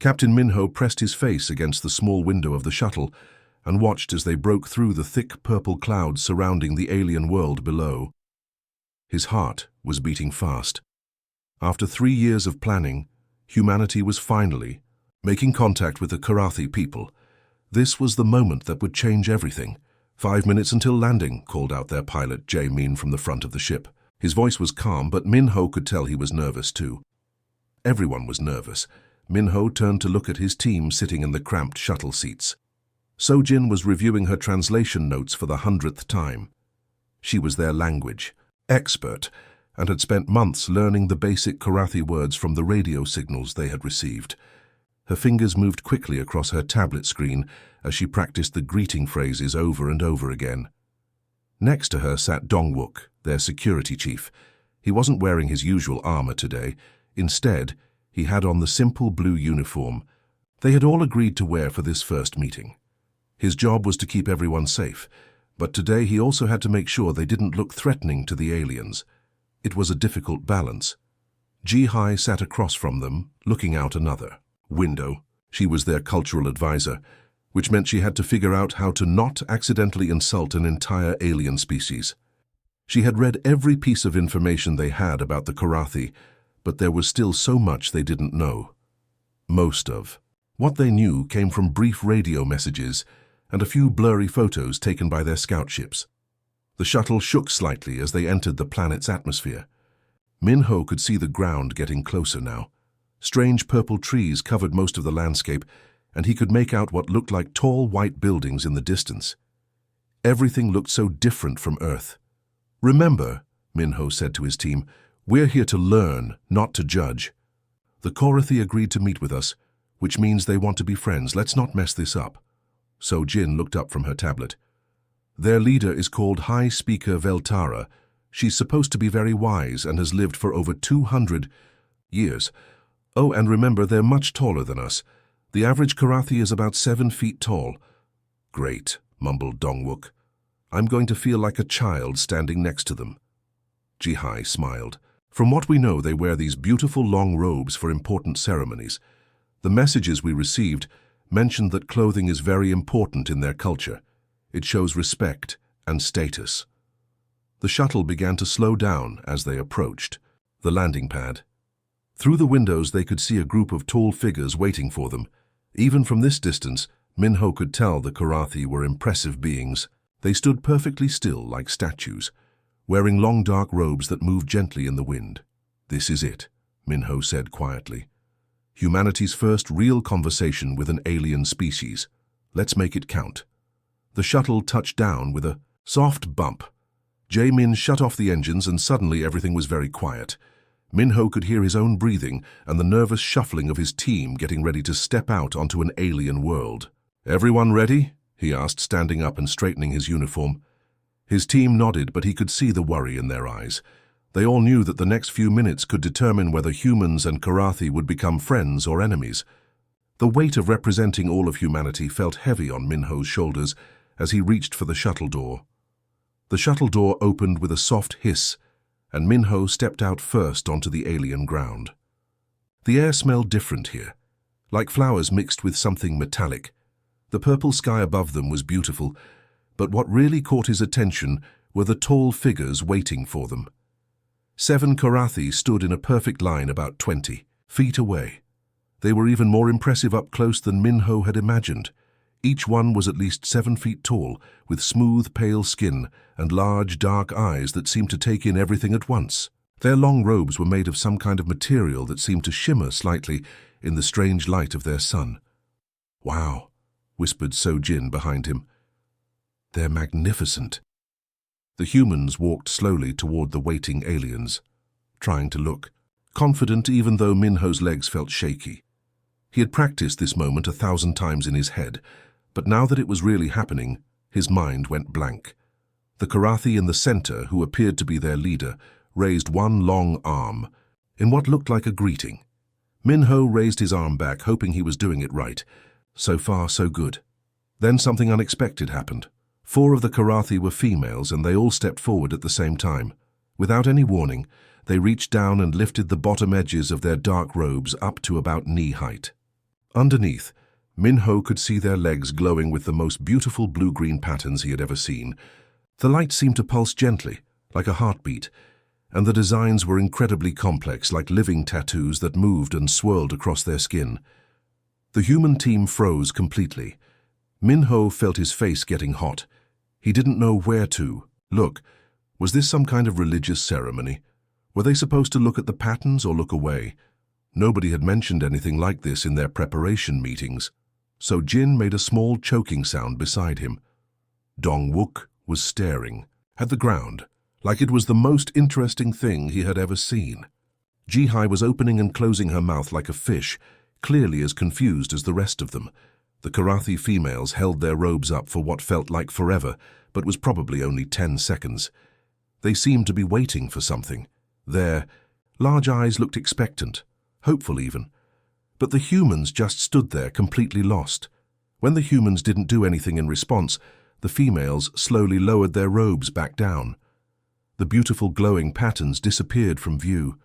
Captain Minho pressed his face against the small window of the shuttle and watched as they broke through the thick purple clouds surrounding the alien world below. His heart was beating fast. After 3 years of planning, humanity was finally making contact with the Karathi people. This was the moment that would change everything. 5 minutes until landing, called out their pilot, Jae-min, from the front of the ship. His voice was calm, but Minho could tell he was nervous too. Everyone was nervous. Minho turned to look at his team sitting in the cramped shuttle seats. Sojin was reviewing her translation notes for the 100th time. She was their language expert and had spent months learning the basic Karathi words from the radio signals they had received. Her fingers moved quickly across her tablet screen as she practiced the greeting phrases over and over again. Next to her sat Dongwook, their security chief. He wasn't wearing his usual armor today. Instead, he had on the simple blue uniform they had all agreed to wear for this first meeting. His job was to keep everyone safe, but today he also had to make sure they didn't look threatening to the aliens. It was a difficult balance. Ji-hai sat across from them, looking out another window. She was their cultural advisor, which meant she had to figure out how to not accidentally insult an entire alien species. She had read every piece of information they had about the Karathi, but there was still so much they didn't know. Most of what they knew came from brief radio messages and a few blurry photos taken by their scout ships. The shuttle shook slightly as they entered the planet's atmosphere. Minho could see the ground getting closer now. Strange purple trees covered most of the landscape, and he could make out what looked like tall white buildings in the distance. Everything looked so different from Earth. "Remember," Minho said to his team, "we're here to learn, not to judge. The Karathi agreed to meet with us, which means they want to be friends. Let's not mess this up." Sojin looked up from her tablet. "Their leader is called High Speaker Veltara. She's supposed to be very wise and has lived for over 200 years. Oh, and remember, they're much taller than us. The average Karathi is about 7 feet tall." "Great," mumbled Dongwook. "I'm going to feel like a child standing next to them." Ji-hai smiled. "From what we know, they wear these beautiful long robes for important ceremonies. The messages we received mentioned that clothing is very important in their culture. It shows respect and status." The shuttle began to slow down as they approached the landing pad. Through the windows they could see a group of tall figures waiting for them. Even from this distance, Minho could tell the Karathi were impressive beings. They stood perfectly still like statues, wearing long dark robes that moved gently in the wind. "This is it," Minho said quietly. "Humanity's first real conversation with an alien species. Let's make it count." The shuttle touched down with a soft bump. Jae-min shut off the engines and suddenly everything was very quiet. Minho could hear his own breathing and the nervous shuffling of his team getting ready to step out onto an alien world. "Everyone ready?" he asked, standing up and straightening his uniform. His team nodded, but he could see the worry in their eyes. They all knew that the next few minutes could determine whether humans and Karathi would become friends or enemies. The weight of representing all of humanity felt heavy on Minho's shoulders as he reached for the shuttle door. The shuttle door opened with a soft hiss, and Minho stepped out first onto the alien ground. The air smelled different here, like flowers mixed with something metallic. The purple sky above them was beautiful, but what really caught his attention were the tall figures waiting for them. 7 Karathi stood in a perfect line about 20 feet away. They were even more impressive up close than Minho had imagined. Each one was at least 7 feet tall, with smooth, pale skin and large, dark eyes that seemed to take in everything at once. Their long robes were made of some kind of material that seemed to shimmer slightly in the strange light of their sun. "Wow," whispered Sojin behind him. "They're magnificent." The humans walked slowly toward the waiting aliens, trying to look confident even though Minho's legs felt shaky. He had practiced this moment 1,000 times in his head, but now that it was really happening, his mind went blank. The Karathi in the center, who appeared to be their leader, raised one long arm in what looked like a greeting. Minho raised his arm back, hoping he was doing it right. So far, so good. Then something unexpected happened. 4 of the Karathi were females, and they all stepped forward at the same time. Without any warning, they reached down and lifted the bottom edges of their dark robes up to about knee height. Underneath, Minho could see their legs glowing with the most beautiful blue-green patterns he had ever seen. The light seemed to pulse gently, like a heartbeat, and the designs were incredibly complex, like living tattoos that moved and swirled across their skin. The human team froze completely. Minho felt his face getting hot. He didn't know where to look. Was this some kind of religious ceremony? Were they supposed to look at the patterns or look away? Nobody had mentioned anything like this in their preparation meetings. So Jin made a small choking sound beside him. Dong-wook was staring at the ground, like it was the most interesting thing he had ever seen. Ji-hai was opening and closing her mouth like a fish, clearly as confused as the rest of them. The Karathi females held their robes up for what felt like forever, but was probably only 10 seconds. They seemed to be waiting for something. Their large eyes looked expectant, hopeful even. But the humans just stood there completely lost. When the humans didn't do anything in response, the females slowly lowered their robes back down. The beautiful glowing patterns disappeared from view.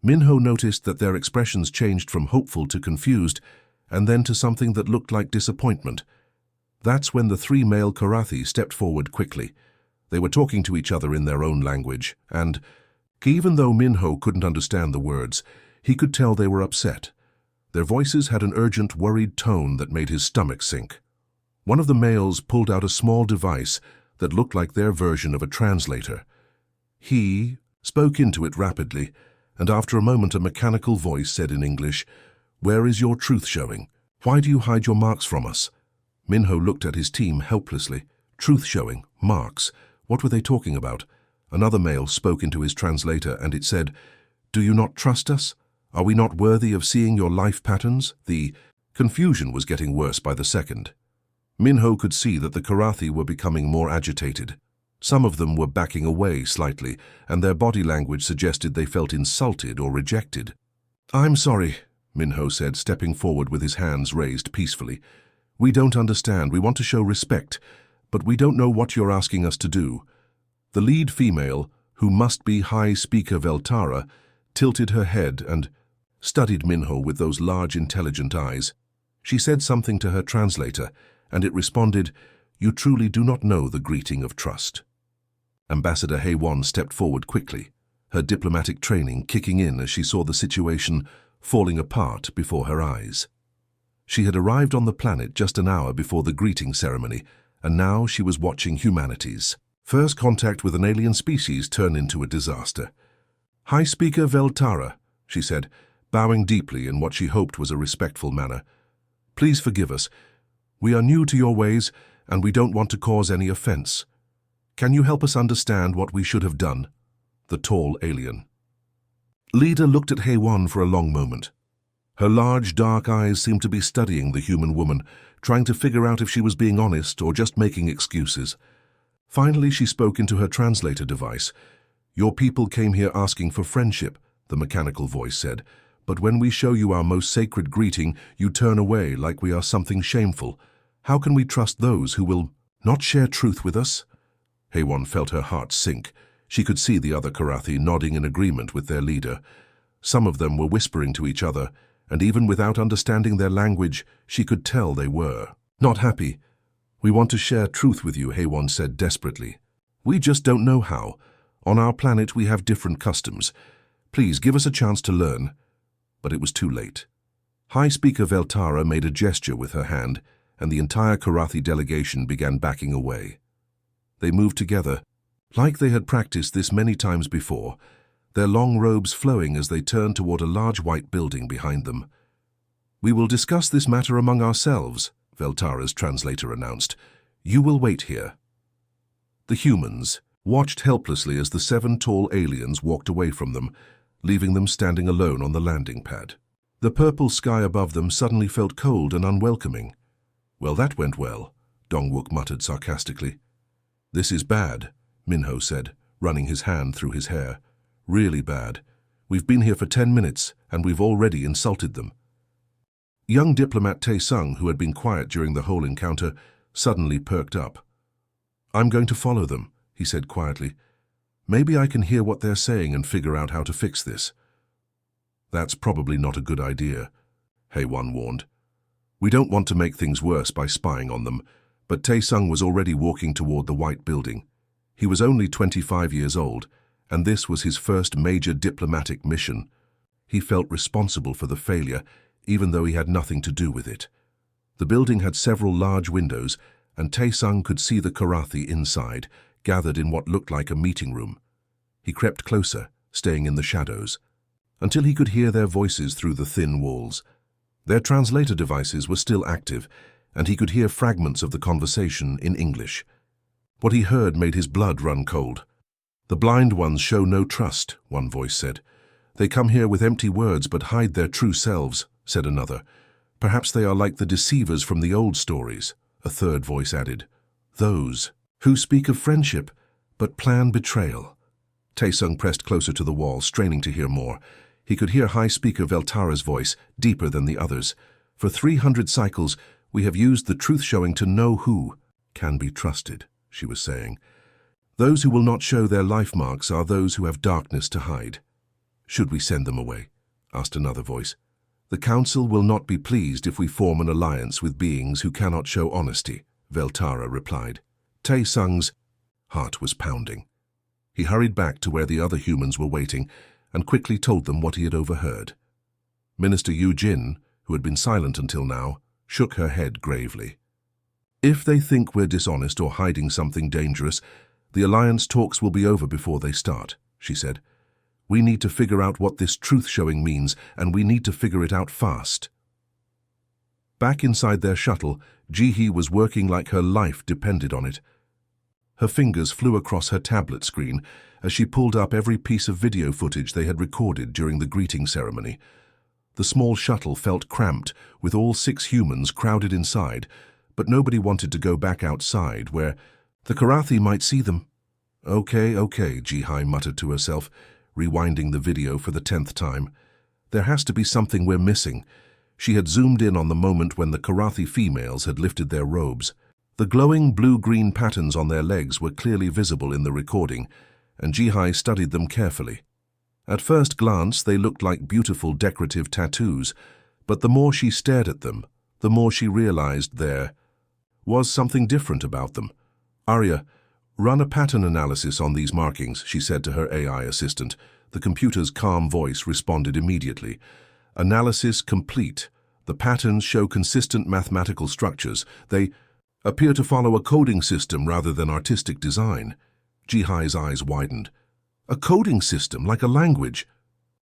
Minho noticed that their expressions changed from hopeful to confused, and then to something that looked like disappointment. That's when the 3 male Karathi stepped forward quickly. They were talking to each other in their own language, and even though Minho couldn't understand the words, he could tell they were upset. Their voices had an urgent, worried tone that made his stomach sink. One of the males pulled out a small device that looked like their version of a translator. He spoke into it rapidly, and after a moment a mechanical voice said in English, "Where is your truth showing? Why do you hide your marks from us?" Minho looked at his team helplessly. Truth showing? Marks? What were they talking about? Another male spoke into his translator, and it said, "Do you not trust us? Are we not worthy of seeing your life patterns?" The confusion was getting worse by the second. Minho could see that the Karathi were becoming more agitated. Some of them were backing away slightly, and their body language suggested they felt insulted or rejected. "I'm sorry," Minho said, stepping forward with his hands raised peacefully. "We don't understand. We want to show respect, but we don't know what you're asking us to do." The lead female, who must be High Speaker Veltara, tilted her head and studied Minho with those large, intelligent eyes. She said something to her translator, and it responded, "You truly do not know the greeting of trust." Ambassador Haewon stepped forward quickly, her diplomatic training kicking in as she saw the situation falling apart before her eyes. She had arrived on the planet just an hour before the greeting ceremony, and now she was watching humanity's first contact with an alien species turn into a disaster. "High Speaker Veltara," she said, bowing deeply in what she hoped was a respectful manner. "Please forgive us. We are new to your ways, and we don't want to cause any offense. Can you help us understand what we should have done?" The tall alien leader looked at Haewon for a long moment. Her large, dark eyes seemed to be studying the human woman, trying to figure out if she was being honest or just making excuses. Finally, she spoke into her translator device. "Your people came here asking for friendship," the mechanical voice said, "but when we show you our most sacred greeting, you turn away like we are something shameful. How can we trust those who will not share truth with us?" Haewon felt her heart sink. She could see the other Karathi nodding in agreement with their leader. Some of them were whispering to each other, and even without understanding their language, she could tell they were not happy. "We want to share truth with you," Haewon said desperately. "We just don't know how. On our planet we have different customs. Please give us a chance to learn." But it was too late. High Speaker Veltara made a gesture with her hand, and the entire Karathi delegation began backing away. They moved together, like they had practiced this many times before, their long robes flowing as they turned toward a large white building behind them. "We will discuss this matter among ourselves," Veltara's translator announced. "You will wait here." The humans watched helplessly as the 7 tall aliens walked away from them, leaving them standing alone on the landing pad. The purple sky above them suddenly felt cold and unwelcoming. "Well, that went well," Dong-wook muttered sarcastically. "This is bad," Minho said, running his hand through his hair. "Really bad. We've been here for 10 minutes, and we've already insulted them." Young diplomat Tae-sung, who had been quiet during the whole encounter, suddenly perked up. "I'm going to follow them," he said quietly. "Maybe I can hear what they're saying and figure out how to fix this." "That's probably not a good idea." Hae-won warned. We don't want to make things worse by spying on them, but Tae-sung was already walking toward the white building. He was only 25 years old, and this was his first major diplomatic mission. He felt responsible for the failure, even though he had nothing to do with it. The building had several large windows, and Tae-sung could see the Karathi inside, gathered in what looked like a meeting room. He crept closer, staying in the shadows, until he could hear their voices through the thin walls. Their translator devices were still active, and he could hear fragments of the conversation in English. What he heard made his blood run cold. "The blind ones show no trust," one voice said. "They come here with empty words but hide their true selves," said another. "Perhaps they are like the deceivers from the old stories," a third voice added. "Those who speak of friendship but plan betrayal." Tae-sung pressed closer to the wall, straining to hear more. He could hear High Speaker Veltara's voice, deeper than the others. "For 300 cycles, we have used the truth-showing to know who can be trusted," she was saying. "Those who will not show their life marks are those who have darkness to hide." "Should we send them away?" asked another voice. "The Council will not be pleased if we form an alliance with beings who cannot show honesty," Veltara replied. Tae-sung's heart was pounding. He hurried back to where the other humans were waiting and quickly told them what he had overheard. Minister Yu-jin, who had been silent until now, shook her head gravely. "If they think we're dishonest or hiding something dangerous, the alliance talks will be over before they start," she said. "We need to figure out what this truth-showing means, and we need to figure it out fast." Back inside their shuttle, Ji-hee was working like her life depended on it. Her fingers flew across her tablet screen as she pulled up every piece of video footage they had recorded during the greeting ceremony. The small shuttle felt cramped, with all 6 humans crowded inside, but nobody wanted to go back outside where the Karathi might see them. Okay, Ji-hee muttered to herself, rewinding the video for the 10th time. "There has to be something we're missing." She had zoomed in on the moment when the Karathi females had lifted their robes. The glowing blue-green patterns on their legs were clearly visible in the recording, and Ji-hee studied them carefully. At first glance, they looked like beautiful decorative tattoos, but the more she stared at them, the more she realized there was something different about them. "Arya, run a pattern analysis on these markings," she said to her AI assistant. The computer's calm voice responded immediately. "Analysis complete. The patterns show consistent mathematical structures. They appear to follow a coding system rather than artistic design." Ji-hee's eyes widened. "A coding system, like a language?"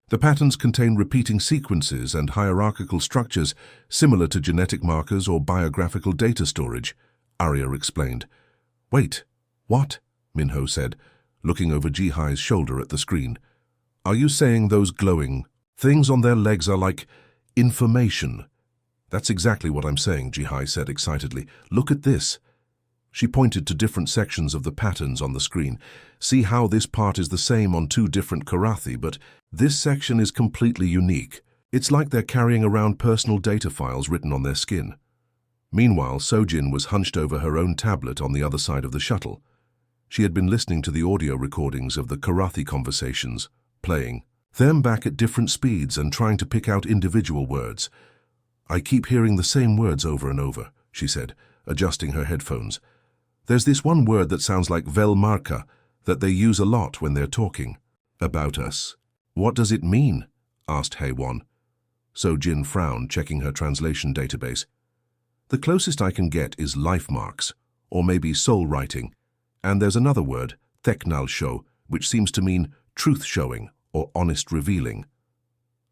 "The patterns contain repeating sequences and hierarchical structures similar to genetic markers or biographical data storage," Arya explained. "Wait, what?" Minho said, looking over Ji-hee's shoulder at the screen. "Are you saying those glowing things on their legs are like information?" "That's exactly what I'm saying," Ji-hee said excitedly. "Look at this." She pointed to different sections of the patterns on the screen. "See how this part is the same on 2 different Karathi, but this section is completely unique. It's like they're carrying around personal data files written on their skin." Meanwhile, Sojin was hunched over her own tablet on the other side of the shuttle. She had been listening to the audio recordings of the Karathi conversations, playing them back at different speeds and trying to pick out individual words. "I keep hearing the same words over and over," she said, adjusting her headphones. "There's this one word that sounds like vel marka that they use a lot when they're talking about us." "What does it mean?" asked Hae-won. Sojin frowned, checking her translation database. "The closest I can get is life marks, or maybe soul writing. And there's another word, theknal sho, which seems to mean truth showing or honest revealing."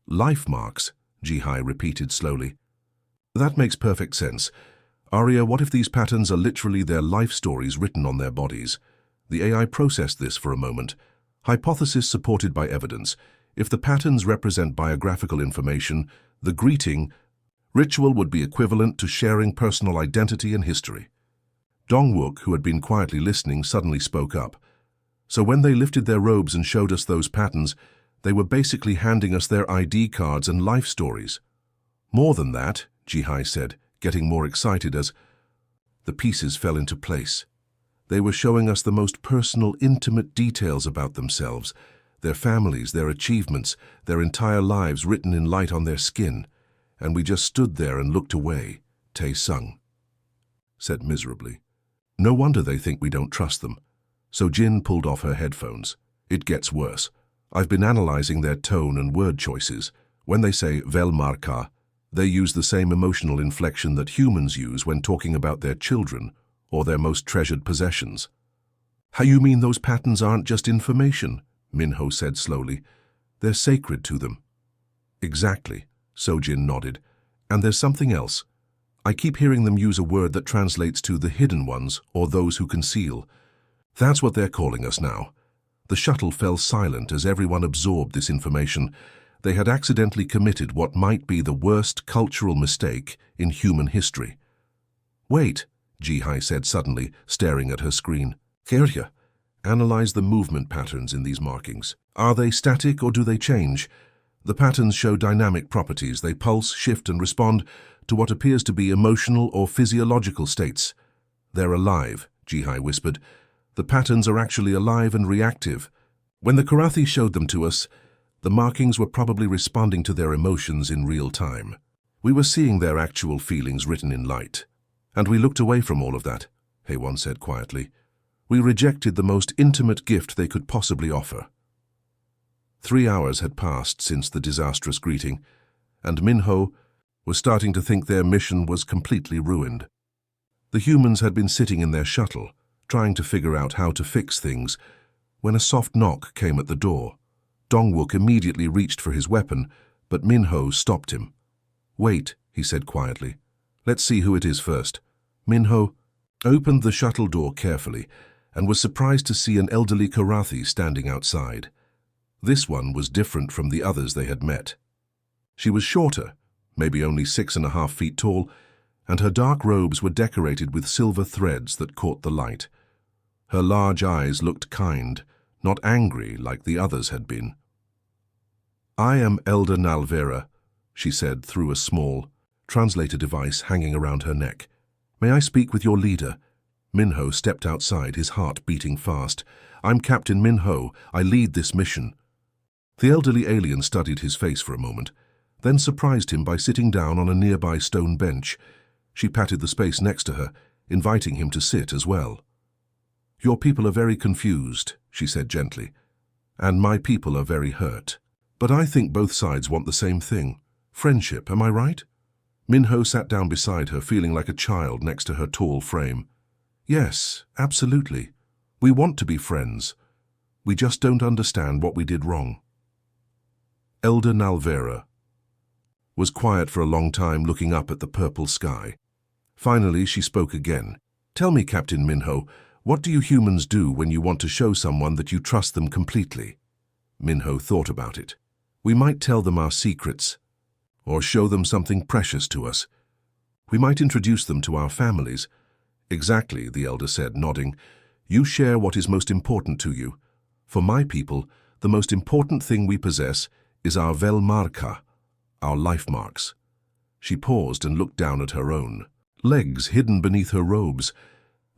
"Life marks," Ji-hee repeated slowly. "That makes perfect sense. Arya, what if these patterns are literally their life stories written on their bodies?" The AI processed this for a moment. Hypothesis supported by evidence. If the patterns represent biographical information, the greeting ritual would be equivalent to sharing personal identity and history. Dongwook, who had been quietly listening, suddenly spoke up. "So when they lifted their robes and showed us those patterns, they were basically handing us their ID cards and life stories." "More than that," Ji-hee said, getting more excited as the pieces fell into place. "They were showing us the most personal, intimate details about themselves, their families, their achievements, their entire lives written in light on their skin. and we just stood there and looked away, Tae-sung said miserably. No wonder they think we don't trust them. So Jin pulled off her headphones. It gets worse. I've been analyzing their tone and word choices. When they say velmarka, they use the same emotional inflection that humans use when talking about their children or their most treasured possessions. How you mean those patterns aren't just information? Minho said slowly. They're sacred to them. Exactly, Sojin nodded. And there's something else. I keep hearing them use a word that translates to the hidden ones or those who conceal. That's what they're calling us now. The shuttle fell silent as everyone absorbed this information. They had accidentally committed what might be the worst cultural mistake in human history. Wait, Ji-hai said suddenly, staring at her screen. Kirya, analyze the movement patterns in these markings. Are they static or do they change? The patterns show dynamic properties. They pulse, shift, and respond to what appears to be emotional or physiological states. They're alive, Ji-hai whispered. The patterns are actually alive and reactive. When the Karathi showed them to us, the markings were probably responding to their emotions in real time. We were seeing their actual feelings written in light. And we looked away from all of that, Haewon said quietly. We rejected the most intimate gift they could possibly offer. 3 hours had passed since the disastrous greeting, and Minho was starting to think their mission was completely ruined. The humans had been sitting in their shuttle, trying to figure out how to fix things, when a soft knock came at the door. Dongwook immediately reached for his weapon, but Minho stopped him. Wait, he said quietly. Let's see who it is first. Minho opened the shuttle door carefully and was surprised to see an elderly Karathi standing outside. This one was different from the others they had met. She was shorter, maybe only 6.5 feet tall, and her dark robes were decorated with silver threads that caught the light. Her large eyes looked kind, not angry like the others had been. I am Elder Nalvera, she said through a small translator device hanging around her neck. May I speak with your leader? Minho stepped outside, his heart beating fast. I'm Captain Minho. I lead this mission. The elderly alien studied his face for a moment, then surprised him by sitting down on a nearby stone bench. She patted the space next to her, inviting him to sit as well. Your people are very confused, she said gently, and my people are very hurt. But I think both sides want the same thing. Friendship, am I right? Minho sat down beside her, feeling like a child next to her tall frame. Yes, absolutely. We want to be friends. We just don't understand what we did wrong. Elder Nalvera was quiet for a long time, looking up at the purple sky. Finally, she spoke again. Tell me, Captain Minho, what do you humans do when you want to show someone that you trust them completely? Minho thought about it. We might tell them our secrets, or show them something precious to us. We might introduce them to our families. Exactly, the elder said, nodding. You share what is most important to you. For my people, the most important thing we possess is our velmarka, our life marks. She paused and looked down at her own legs hidden beneath her robes.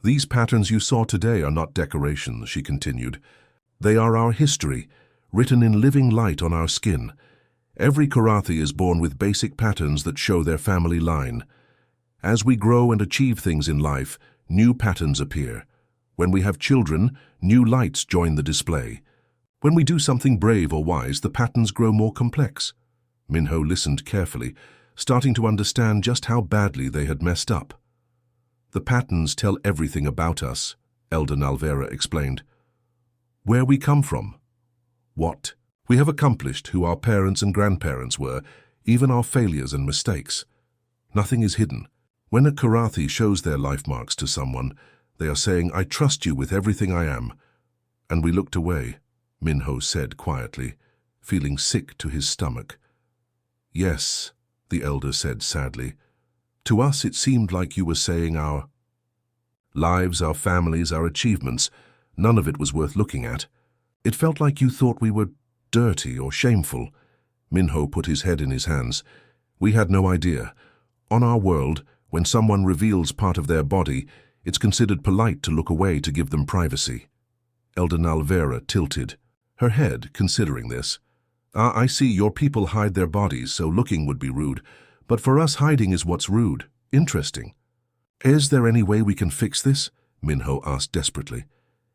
These patterns you saw today are not decorations, she continued. They are our history, written in living light on our skin. Every Karathi is born with basic patterns that show their family line. As we grow and achieve things in life, new patterns appear. When we have children, new lights join the display. When we do something brave or wise, the patterns grow more complex. Minho listened carefully, starting to understand just how badly they had messed up. The patterns tell everything about us, Elder Nalvera explained. Where we come from, what we have accomplished, who our parents and grandparents were, even our failures and mistakes. Nothing is hidden. When a Karathi shows their life marks to someone, they are saying, I trust you with everything I am. And we looked away, Minho said quietly, feeling sick to his stomach. Yes, the elder said sadly. To us it seemed like you were saying our lives, our families, our achievements. None of it was worth looking at. It felt like you thought we were dirty or shameful. Minho put his head in his hands. We had no idea. On our world, when someone reveals part of their body, it's considered polite to look away to give them privacy. Elder Nalvera tilted her head, considering this. I see your people hide their bodies, so looking would be rude. But for us, hiding is what's rude. Interesting. Is there any way we can fix this? Minho asked desperately.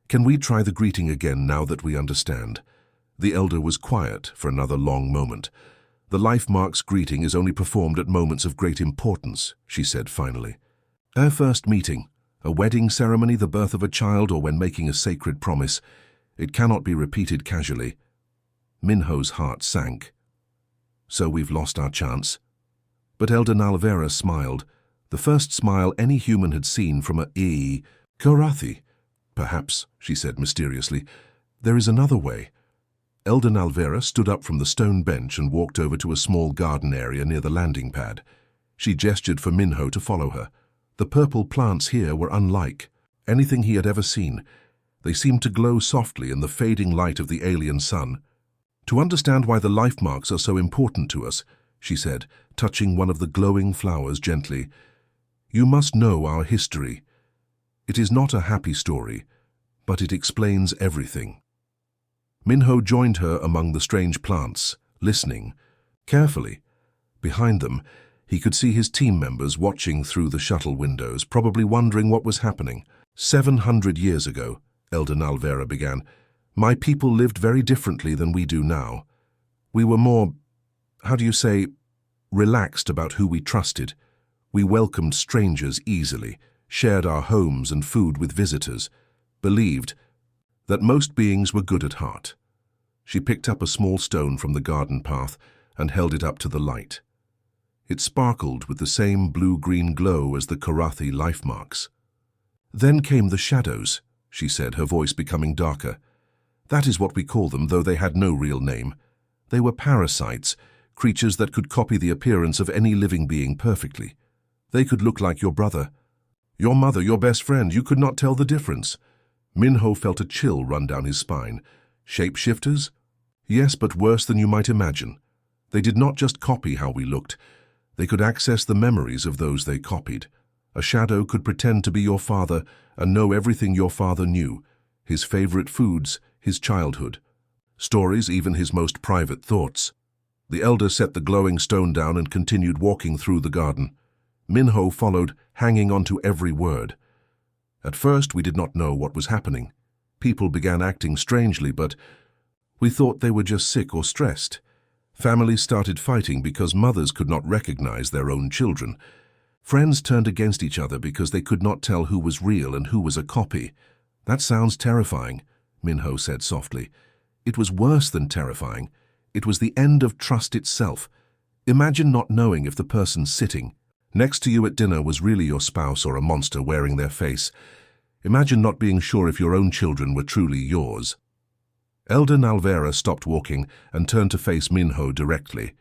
Can we try the greeting again now that we understand? The elder was quiet for another long moment. The life marks greeting is only performed at moments of great importance, she said finally. Our first meeting, a wedding ceremony, the birth of a child, or when making a sacred promise. It cannot be repeated casually. Minho's heart sank. So we've lost our chance. But Elder Nalvera smiled, the first smile any human had seen from a Karathi. Perhaps, she said mysteriously, there is another way. Elder Nalvera stood up from the stone bench and walked over to a small garden area near the landing pad. She gestured for Minho to follow her. The purple plants here were unlike anything he had ever seen. They seemed to glow softly in the fading light of the alien sun. To understand why the life marks are so important to us, she said, touching one of the glowing flowers gently, you must know our history. It is not a happy story, but it explains everything. Minho joined her among the strange plants, listening carefully. Behind them, he could see his team members watching through the shuttle windows, probably wondering what was happening. 700 years ago, Elder Nalvera began, my people lived very differently than we do now. We were more, relaxed about who we trusted. We welcomed strangers easily, shared our homes and food with visitors, believed that most beings were good at heart. She picked up a small stone from the garden path and held it up to the light. It sparkled with the same blue-green glow as the Karathi life marks. Then came the shadows, she said, her voice becoming darker. That is what we call them, though they had no real name. They were parasites, creatures that could copy the appearance of any living being perfectly. They could look like your brother, your mother, your best friend. You could not tell the difference. Minho felt a chill run down his spine. Shapeshifters? Yes, but worse than you might imagine. They did not just copy how we looked. They could access the memories of those they copied. A shadow could pretend to be your father and know everything your father knew, his favorite foods, his childhood, stories, even his most private thoughts. The elder set the glowing stone down and continued walking through the garden. Minho followed, hanging on to every word. At first, we did not know what was happening. People began acting strangely, but we thought they were just sick or stressed. Families started fighting because mothers could not recognize their own children. Friends turned against each other because they could not tell who was real and who was a copy. That sounds terrifying, Minho said softly. It was worse than terrifying. It was the end of trust itself. Imagine not knowing if the person sitting next to you at dinner was really your spouse or a monster wearing their face. Imagine not being sure if your own children were truly yours. Elder Nalvera stopped walking and turned to face Minho directly.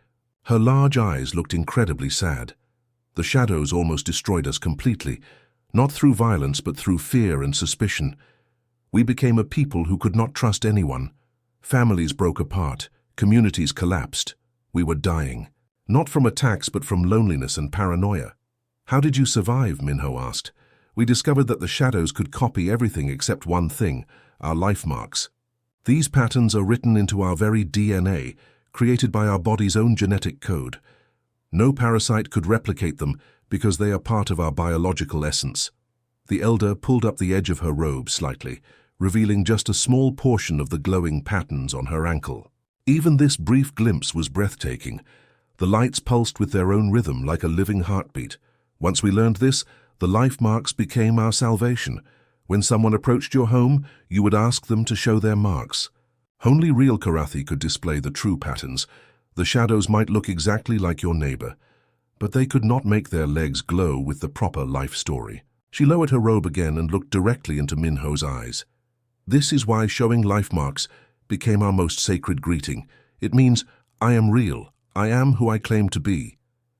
Her large eyes looked incredibly sad. The shadows almost destroyed us completely, not through violence but through fear and suspicion. We became a people who could not trust anyone. Families broke apart, communities collapsed. We were dying, not from attacks but from loneliness and paranoia. How did you survive? Minho asked. We discovered that the shadows could copy everything except one thing, our life marks. These patterns are written into our very DNA, created by our body's own genetic code. No parasite could replicate them because they are part of our biological essence. The elder pulled up the edge of her robe slightly, revealing just a small portion of the glowing patterns on her ankle. Even this brief glimpse was breathtaking. The lights pulsed with their own rhythm like a living heartbeat. Once we learned this, the life marks became our salvation. When someone approached your home, you would ask them to show their marks. Only real Karathi could display the true patterns. The shadows might look exactly like your neighbor, but they could not make their legs glow with the proper life story. She lowered her robe again and looked directly into Minho's eyes. This is why showing life marks became our most sacred greeting. It means, I am real, I am who I claim to be,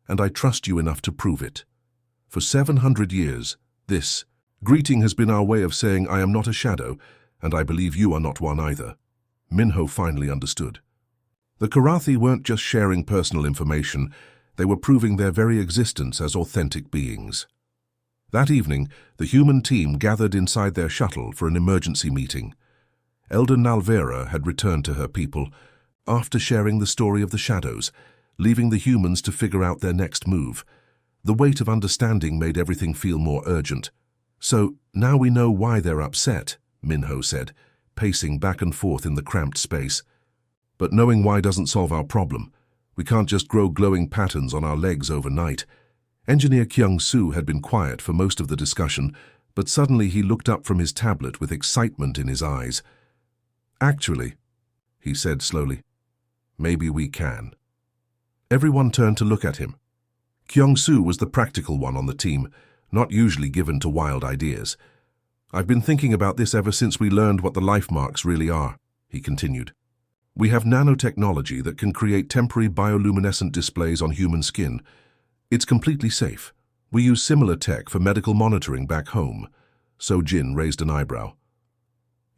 and I trust you enough to prove it. For 700 years, this greeting has been our way of saying I am not a shadow, and I believe you are not one either. Minho finally understood. The Karathi weren't just sharing personal information, they were proving their very existence as authentic beings. That evening, the human team gathered inside their shuttle for an emergency meeting. Elder Nalvera had returned to her people. After sharing the story of the shadows, leaving the humans to figure out their next move. The weight of understanding made everything feel more urgent. "So, now we know why they're upset," Minho said, pacing back and forth in the cramped space. "But knowing why doesn't solve our problem. We can't just grow glowing patterns on our legs overnight." Engineer Kyung-soo had been quiet for most of the discussion, but suddenly he looked up from his tablet with excitement in his eyes. "Actually," he said slowly, "maybe we can." Everyone turned to look at him. Kyung-soo was the practical one on the team, not usually given to wild ideas. "I've been thinking about this ever since we learned what the life marks really are," he continued. "We have nanotechnology that can create temporary bioluminescent displays on human skin. It's completely safe. We use similar tech for medical monitoring back home." So Jin raised an eyebrow.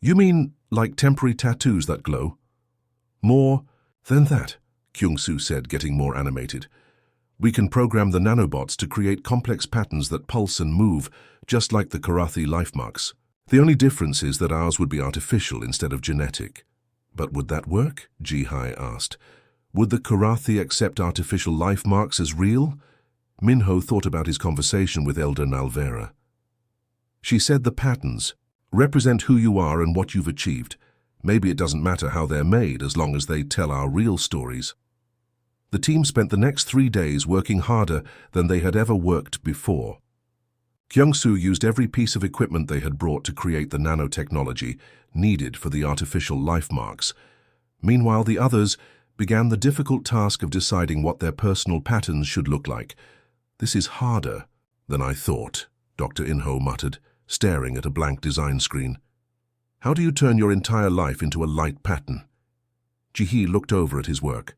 "You mean like temporary tattoos that glow?" "More than that," Kyung-soo said, getting more animated. "We can program the nanobots to create complex patterns that pulse and move, just like the Karathi life marks. The only difference is that ours would be artificial instead of genetic." "But would that work?" Ji-hai asked. "Would the Karathi accept artificial life marks as real?" Minho thought about his conversation with Elder Nalvera. She said the patterns represent who you are and what you've achieved. Maybe it doesn't matter how they're made as long as they tell our real stories. The team spent the next 3 days working harder than they had ever worked before. Kyung-soo used every piece of equipment they had brought to create the nanotechnology needed for the artificial life marks. Meanwhile, the others began the difficult task of deciding what their personal patterns should look like. "This is harder than I thought," Dr. Inho muttered, staring at a blank design screen. "How do you turn your entire life into a light pattern?" Ji-hee looked over at his work.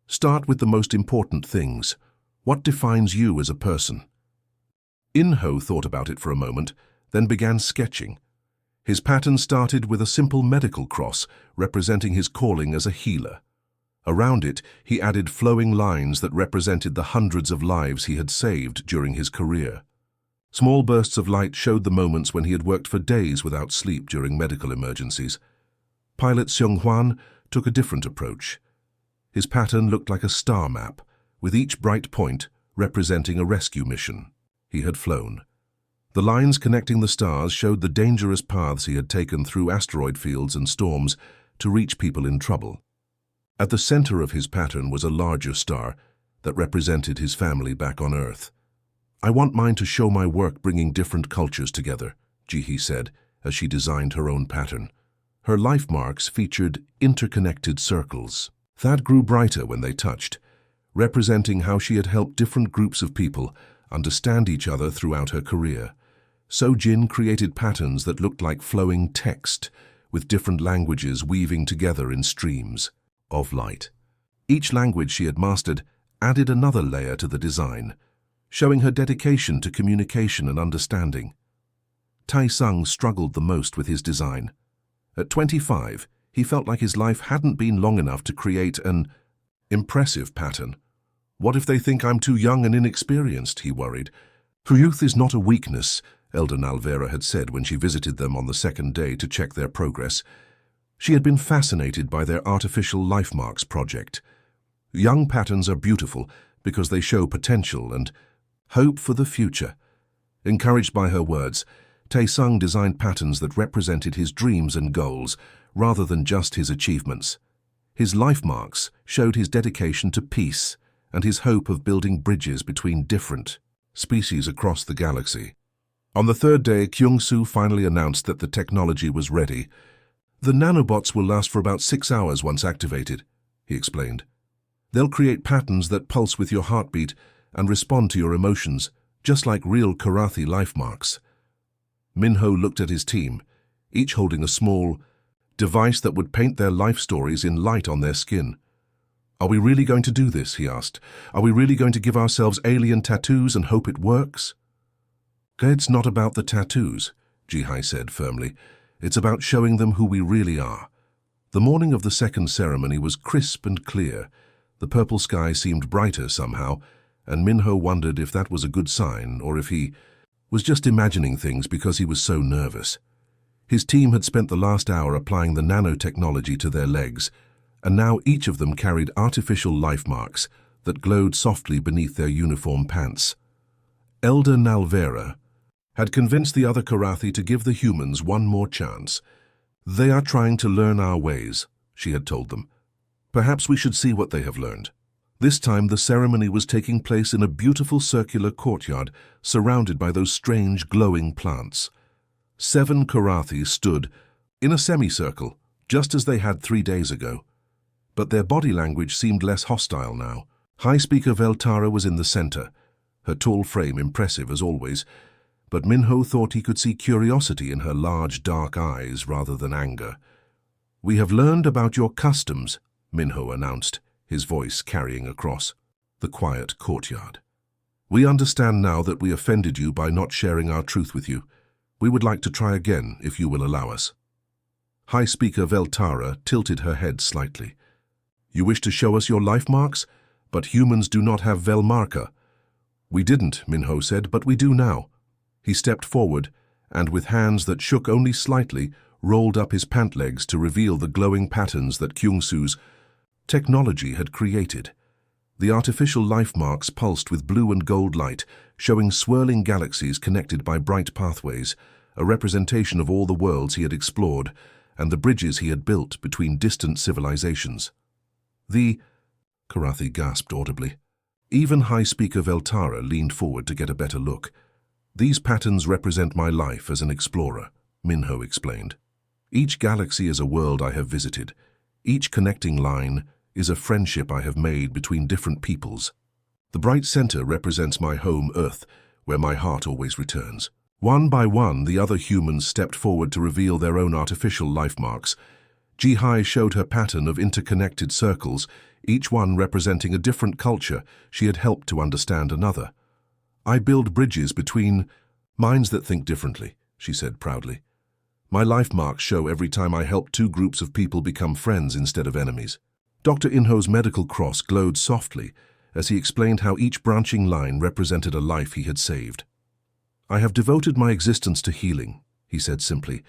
"Start with the most important things. What defines you as a person?" Inho thought about it for a moment, then began sketching. His pattern started with a simple medical cross representing his calling as a healer. Around it, he added flowing lines that represented the hundreds of lives he had saved during his career. Small bursts of light showed the moments when he had worked for days without sleep during medical emergencies. Pilot Seung-hwan took a different approach. His pattern looked like a star map, with each bright point representing a rescue mission he had flown. The lines connecting the stars showed the dangerous paths he had taken through asteroid fields and storms to reach people in trouble. At the center of his pattern was a larger star that represented his family back on Earth. "I want mine to show my work bringing different cultures together," Ji-hee said as she designed her own pattern. Her life marks featured interconnected circles that grew brighter when they touched, representing how she had helped different groups of people understand each other throughout her career. So Jin created patterns that looked like flowing text, with different languages weaving together in streams of light. Each language she had mastered added another layer to the design, showing her dedication to communication and understanding. Tae-sung struggled the most with his design. At 25, he felt like his life hadn't been long enough to create an impressive pattern. "What if they think I'm too young and inexperienced?" he worried. "Youth is not a weakness," Elder Nalvera had said when she visited them on the second day to check their progress. She had been fascinated by their artificial life marks project. "Young patterns are beautiful because they show potential and hope for the future." Encouraged by her words, Tae-sung designed patterns that represented his dreams and goals rather than just his achievements. His life marks showed his dedication to peace and his hope of building bridges between different species across the galaxy. On the third day, Kyung-soo finally announced that the technology was ready. "The nanobots will last for about 6 hours once activated," he explained. "They'll create patterns that pulse with your heartbeat and respond to your emotions, just like real Karathi life marks." Minho looked at his team, each holding a small device that would paint their life stories in light on their skin. "Are we really going to do this?" he asked. "Are we really going to give ourselves alien tattoos and hope it works?" "It's not about the tattoos," Ji-hai said firmly. "It's about showing them who we really are." The morning of the second ceremony was crisp and clear. The purple sky seemed brighter somehow, and Minho wondered if that was a good sign or if he was just imagining things because he was so nervous. His team had spent the last hour applying the nanotechnology to their legs, and now each of them carried artificial life marks, that glowed softly beneath their uniform pants. Elder Nalvera had convinced the other Karathi to give the humans one more chance. "They are trying to learn our ways," she had told them. "Perhaps we should see what they have learned." This time the ceremony was taking place in a beautiful circular courtyard surrounded by those strange glowing plants. 7 Karathis stood in a semicircle, just as they had 3 days ago. But their body language seemed less hostile now. High Speaker Veltara was in the center, her tall frame impressive as always, but Minho thought he could see curiosity in her large dark eyes rather than anger. "We have learned about your customs," Minho announced, his voice carrying across the quiet courtyard. "We understand now that we offended you by not sharing our truth with you. We would like to try again, if you will allow us." High Speaker Veltara tilted her head slightly. "You wish to show us your life marks? But humans do not have Velmarka." "We didn't," Minho said, "but we do now." He stepped forward, and with hands that shook only slightly, rolled up his pant legs to reveal the glowing patterns that Kyungsu's technology had created. The artificial life marks pulsed with blue and gold light, showing swirling galaxies connected by bright pathways, a representation of all the worlds he had explored and the bridges he had built between distant civilizations. Karathi gasped audibly. Even High Speaker Veltara leaned forward to get a better look. "These patterns represent my life as an explorer," Minho explained. "Each galaxy is a world I have visited. Each connecting line is a friendship I have made between different peoples. The bright center represents my home, Earth, where my heart always returns." One by one, the other humans stepped forward to reveal their own artificial life marks. Jihai showed her pattern of interconnected circles, each one representing a different culture she had helped to understand another. "I build bridges between minds that think differently," she said proudly. "My life marks show every time I help 2 groups of people become friends instead of enemies." Dr. Inho's medical cross glowed softly as he explained how each branching line represented a life he had saved. "I have devoted my existence to healing," he said simply.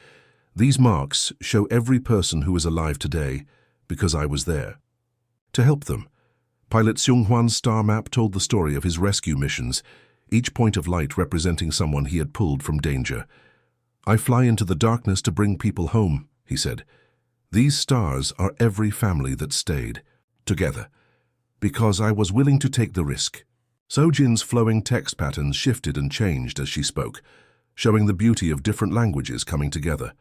"These marks show every person who is alive today because I was there to help them." Pilot Seung-hwan's star map told the story of his rescue missions, each point of light representing someone he had pulled from danger. "I fly into the darkness to bring people home," he said. "These stars are every family that stayed together because I was willing to take the risk." Sojin's flowing text patterns shifted and changed as she spoke, showing the beauty of different languages coming together.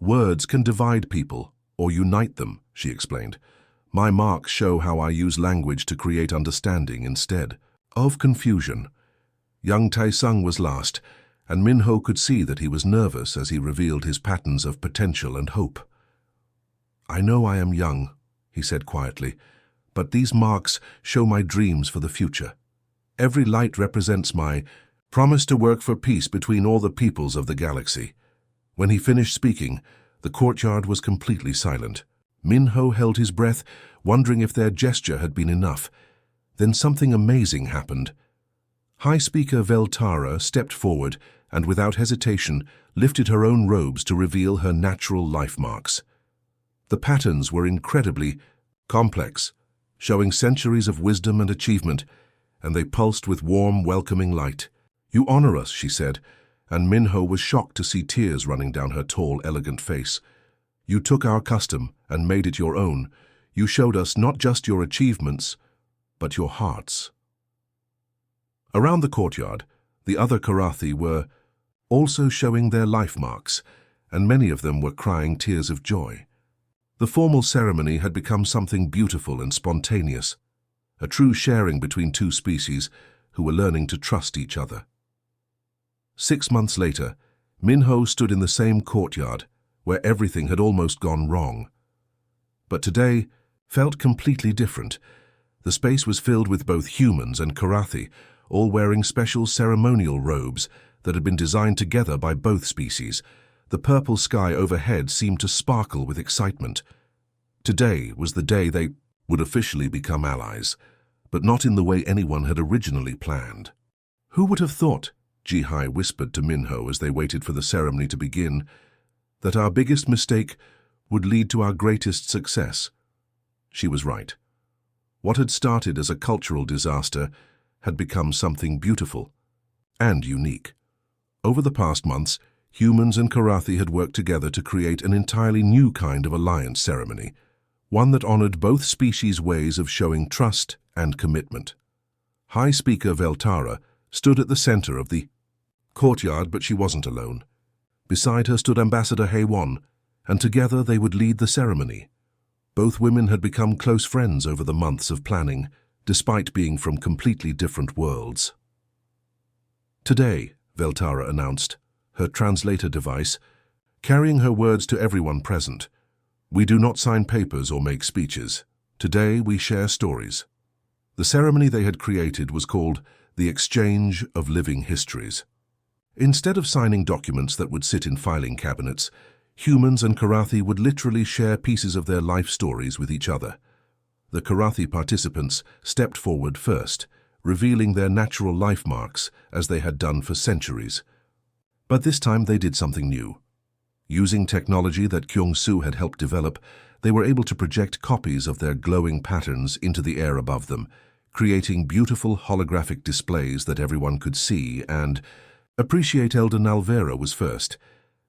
"Words can divide people or unite them," she explained. "My marks show how I use language to create understanding instead of confusion." Young Taesung was last, and Minho could see that he was nervous as he revealed his patterns of potential and hope. "I know I am young," he said quietly, "but these marks show my dreams for the future. Every light represents my promise to work for peace between all the peoples of the galaxy." When he finished speaking, the courtyard was completely silent. Minho held his breath, wondering if their gesture had been enough. Then something amazing happened. High Speaker Veltara stepped forward and, without hesitation, lifted her own robes to reveal her natural life marks. The patterns were incredibly complex, showing centuries of wisdom and achievement, and they pulsed with warm, welcoming light. "You honor us," she said, and Minho was shocked to see tears running down her tall, elegant face. "You took our custom and made it your own. You showed us not just your achievements, but your hearts." Around the courtyard, the other Karathi were also showing their life marks, and many of them were crying tears of joy. The formal ceremony had become something beautiful and spontaneous, a true sharing between 2 species who were learning to trust each other. 6 months later, Minho stood in the same courtyard where everything had almost gone wrong. But today felt completely different. The space was filled with both humans and Karathi, all wearing special ceremonial robes that had been designed together by both species. The purple sky overhead seemed to sparkle with excitement. Today was the day they would officially become allies, but not in the way anyone had originally planned. "Who would have thought," Jihai whispered to Minho as they waited for the ceremony to begin, "that our biggest mistake would lead to our greatest success?" She was right. What had started as a cultural disaster had become something beautiful and unique. Over the past months, humans and Karathi had worked together to create an entirely new kind of alliance ceremony, one that honored both species' ways of showing trust and commitment. High Speaker Veltara stood at the center of the courtyard, but she wasn't alone. Beside her stood Ambassador Haywon, and together they would lead the ceremony. Both women had become close friends over the months of planning, despite being from completely different worlds. Today, Veltara announced, her translator device, carrying her words to everyone present. We do not sign papers or make speeches. Today we share stories. The ceremony they had created was called the Exchange of Living Histories. Instead of signing documents that would sit in filing cabinets, humans and Karathi would literally share pieces of their life stories with each other. The Karathi participants stepped forward first, revealing their natural life marks as they had done for centuries. But this time they did something new. Using technology that Kyung-soo had helped develop, they were able to project copies of their glowing patterns into the air above them, creating beautiful holographic displays that everyone could see and appreciate. Elder Nalvera was first,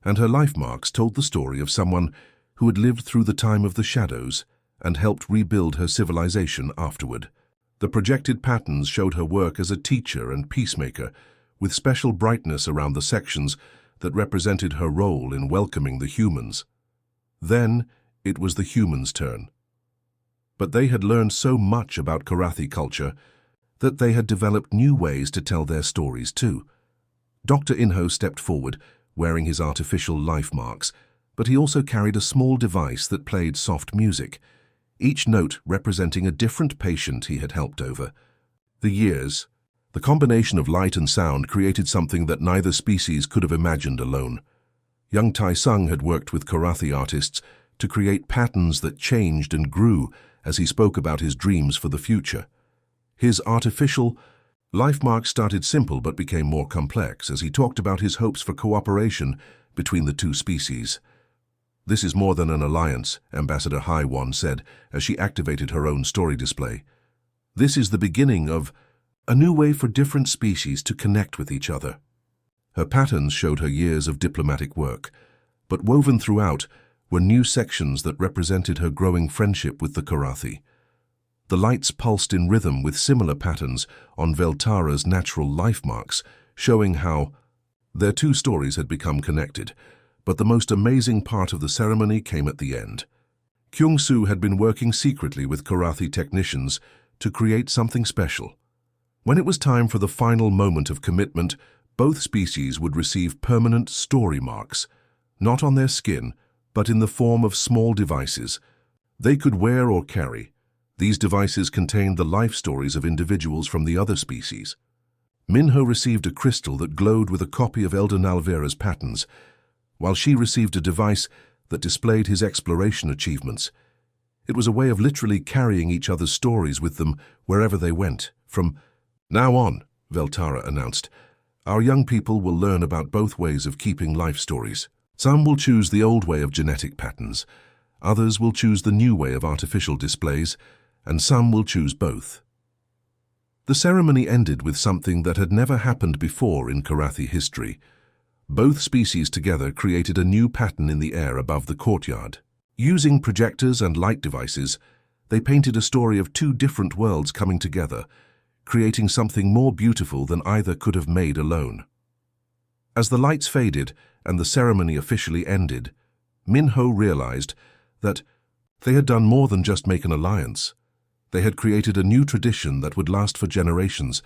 and her life marks told the story of someone who had lived through the time of the shadows and helped rebuild her civilization afterward. The projected patterns showed her work as a teacher and peacemaker, with special brightness around the sections that represented her role in welcoming the humans. Then it was the humans' turn. But they had learned so much about Karathi culture that they had developed new ways to tell their stories too. Dr. Inho stepped forward, wearing his artificial life marks, but he also carried a small device that played soft music, each note representing a different patient he had helped over the years. The combination of light and sound created something that neither species could have imagined alone. Young Tai-sung had worked with Karathi artists to create patterns that changed and grew as he spoke about his dreams for the future. His artificial life marks started simple but became more complex as he talked about his hopes for cooperation between the two species. This is more than an alliance, Ambassador Haywon said as she activated her own story display. This is the beginning of a new way for different species to connect with each other. Her patterns showed her years of diplomatic work, but woven throughout were new sections that represented her growing friendship with the Karathi. The lights pulsed in rhythm with similar patterns on Veltara's natural life marks, showing how their two stories had become connected. But the most amazing part of the ceremony came at the end. Kyung-soo had been working secretly with Karathi technicians to create something special. When it was time for the final moment of commitment, both species would receive permanent story marks, not on their skin, but in the form of small devices they could wear or carry. These devices contained the life stories of individuals from the other species. Minho received a crystal that glowed with a copy of Elder Nalvera's patterns, while she received a device that displayed his exploration achievements. It was a way of literally carrying each other's stories with them wherever they went. From now on, Veltara announced, our young people will learn about both ways of keeping life stories. Some will choose the old way of genetic patterns, others will choose the new way of artificial displays, and some will choose both. The ceremony ended with something that had never happened before in Karathi history. Both species together created a new pattern in the air above the courtyard. Using projectors and light devices, they painted a story of two different worlds coming together, creating something more beautiful than either could have made alone. As the lights faded and the ceremony officially ended, Minho realized that they had done more than just make an alliance. They had created a new tradition that would last for generations,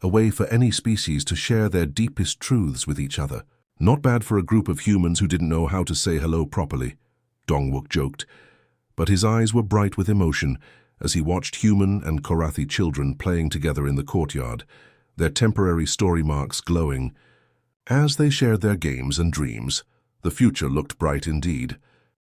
a way for any species to share their deepest truths with each other. Not bad for a group of humans who didn't know how to say hello properly, Dongwook joked, but his eyes were bright with emotion as he watched human and Karathi children playing together in the courtyard, their temporary story marks glowing. As they shared their games and dreams, the future looked bright indeed.